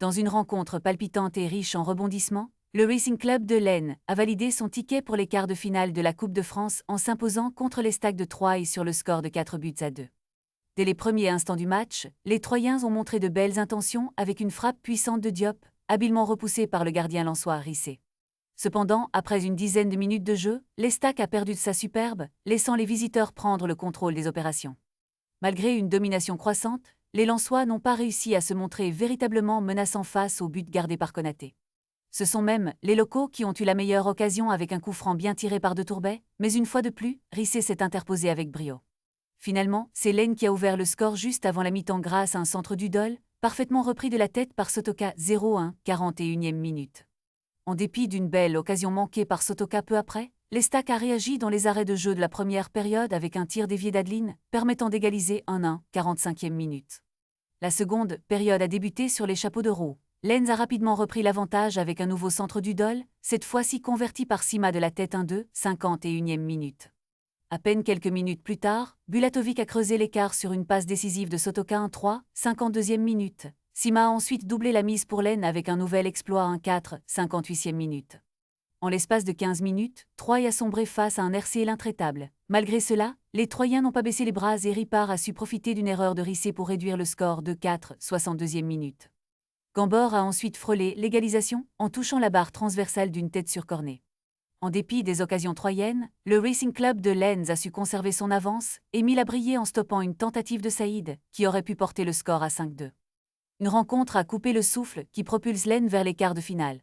Dans une rencontre palpitante et riche en rebondissements, le Racing Club de Lens a validé son ticket pour les quarts de finale de la Coupe de France en s'imposant contre les Stag de Troyes sur le score de 4-2. Dès les premiers instants du match, les Troyens ont montré de belles intentions avec une frappe puissante de Diop, habilement repoussée par le gardien lensois Rissé. Cependant, après une dizaine de minutes de jeu, l'Estac a perdu de sa superbe, laissant les visiteurs prendre le contrôle des opérations. Malgré une domination croissante, les Lensois n'ont pas réussi à se montrer véritablement menaçants face au but gardé par Konaté. Ce sont même les locaux qui ont eu la meilleure occasion avec un coup franc bien tiré par De Tourbet, mais une fois de plus, Rissé s'est interposé avec brio. Finalement, c'est Lens qui a ouvert le score juste avant la mi-temps grâce à un centre d'Udol, parfaitement repris de la tête par Sotoka 0-1, 41e minute. En dépit d'une belle occasion manquée par Sotoka peu après, l'Estac a réagi dans les arrêts de jeu de la première période avec un tir dévié d'Adeline, permettant d'égaliser 1-1, 45e minute. La seconde période a débuté sur les chapeaux de roue. Lens a rapidement repris l'avantage avec un nouveau centre d'Udol, cette fois-ci converti par Sima de la tête 1-2, 51e minute. À peine quelques minutes plus tard, Bulatovic a creusé l'écart sur une passe décisive de Sotoka 1-3, 52e minute. Sima a ensuite doublé la mise pour Lens avec un nouvel exploit 1-4, 58e minute. En l'espace de 15 minutes, Troyes a sombré face à un RC intraitable. Malgré cela, les Troyens n'ont pas baissé les bras et Ripard a su profiter d'une erreur de Rissé pour réduire le score de 4, 62e minute. Gambor a ensuite frôlé l'égalisation en touchant la barre transversale d'une tête sur cornet. En dépit des occasions troyennes, le Racing Club de Lens a su conserver son avance et mis à briller en stoppant une tentative de Saïd, qui aurait pu porter le score à 5-2. Une rencontre à couper le souffle qui propulse Lens vers les quarts de finale.